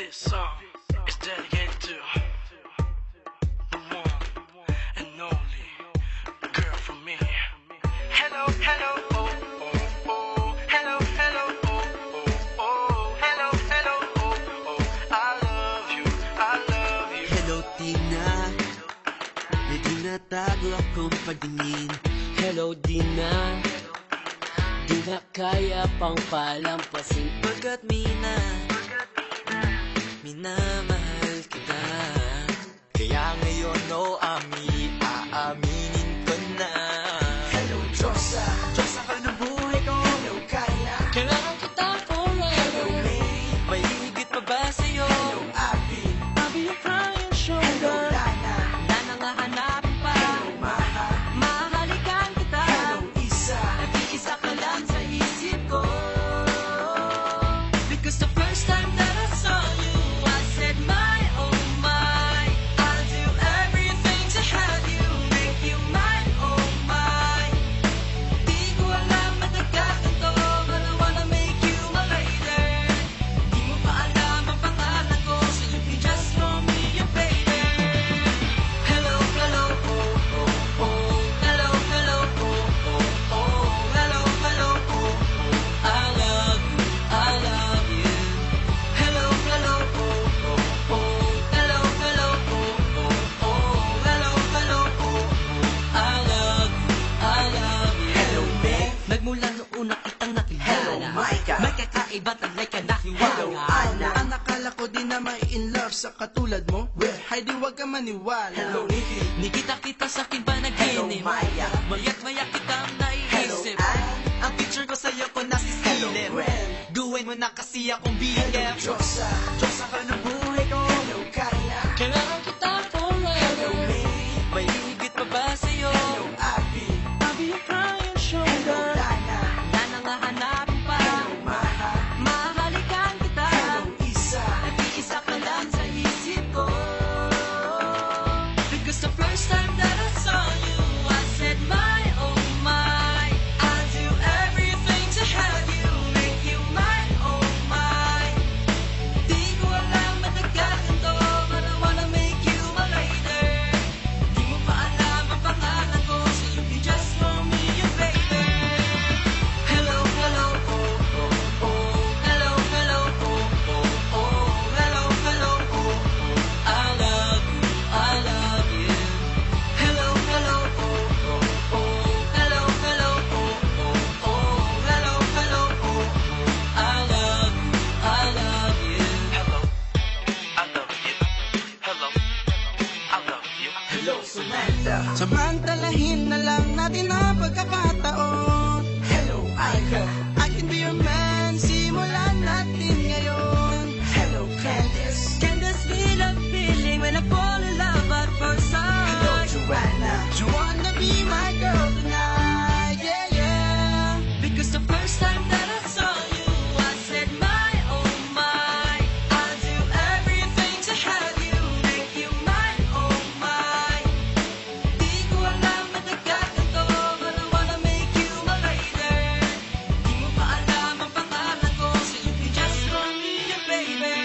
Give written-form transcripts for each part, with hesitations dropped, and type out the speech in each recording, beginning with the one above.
This song is dedicated to the one and only girl from me. Hello, hello, oh, oh, oh. Hello, hello, oh, oh, oh. Hello, hello, oh, oh. I love you, I love you. Hello, Tina. Medyo natago akong pagtingin. Hello, Dina. Di na kaya pang palampasin pagkat minamahal kita. Kaya ngayon, aaminin ko na. Hello, Diyosa. Diyosa ka ng buhay ko. Hello, Kaya. Kailangan kita forever. Hello, May. May higit pa ba sa'yo? Hello, Abby. I'll be your crying shoulder. Hello, Lana. Lana nga hanapin pa. Hello, Maha. Mahalikan kita. Hello, Isa. Nag-iisa ka lang sa isip ko. Because the first time that I saw you, I said my, oh my, I'll do everything to have you, make you mine, oh my. Di ko alam ba't nagkaganto, but I wanna make you my lady. Di mo pa alam ang pangalan ko, so you can just call me your baby. Hello, hello, oh, oh, oh. Hello, hello, oh, oh, oh. Hello, hello, oh, oh. I love you, I love you. Hello, hello, oh, oh, oh. Hello, hello, oh, oh, oh. Hello, hello, oh, oh. I love you, I love you. Hello, May. Nagmula noon na kitang nakilala. Hello, Micah. May kakaiba talaga nahiwala. Hello, Anna. Ang akala ko di na may in love sa katulad mo. Well, Ay di wag ka maniwala. Hello, Nikki. Nikita-kita sa akin ba Hello, naginip? Maya. Maya't-maya kitang Hello, naiisip. Ann. Ang picture ko sa'yo ko nasisilip. Hello, Gwen. Gawin mo na kasi akong Hello, BF. Diyosa. Diyosa ka ng buhay ko. Hello, Kaya. Kailangan kita Hello, forever. May. May higit pa ba sa'yo? Hello, Abby. I'll be your crying Hello, shoulder. Lana. Lana nga hanapin pa. Hello, Maha. Mahalikan kita. Hello, Isa. Nag-iisa ka lang sa isip ko. Because the first time that I saw you, I said my, oh my, I'll do everything to have you, make you mine, oh my. Di ko alam ba't nagkaganto, but I wanna make you my lady. Di mo pa alam ang pangalan ko, so you can just call me your baby. Hello, hello, oh, oh, oh. Hello, hello, oh, oh, oh. Hello, hello, oh, oh. I love you, I love you. Hello, hello, oh, oh, oh. Hello, hello, oh, oh, oh. Hello, hello, oh, oh. I love you, I love you. Hello, I love you. Hello, I love you. Hello, Samantha. Samantalahin na lang natin ang pagkakataon. Hello, Ika. I can be your man, simulan natin ngayon. Hello, Candice. Can this be the feeling when I fall in love at first Hello, sight? Joanna. You wanna be my girl tonight, yeah, yeah. Because the first time that I saw you, I said my, oh my, I'll do everything to have you, make you mine, oh my. Di ko alam ba't nagkaganto, but I wanna make you my lady. Di mo pa alam ang pangalan ko, so you can just call me your baby.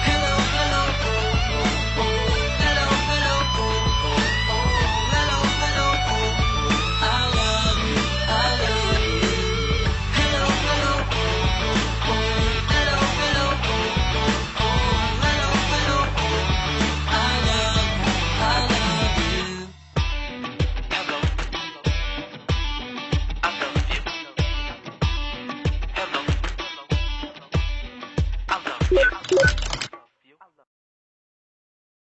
Hello, hello, oh, oh, oh. Hello, hello, oh, oh, oh. Hello, hello, oh, oh. I love you, I love you. Hello, hello, oh, oh, oh. Hello, hello, oh, oh, oh. Hello, hello, oh. I love you, I love you. Hello, I love you. Hello, I love you.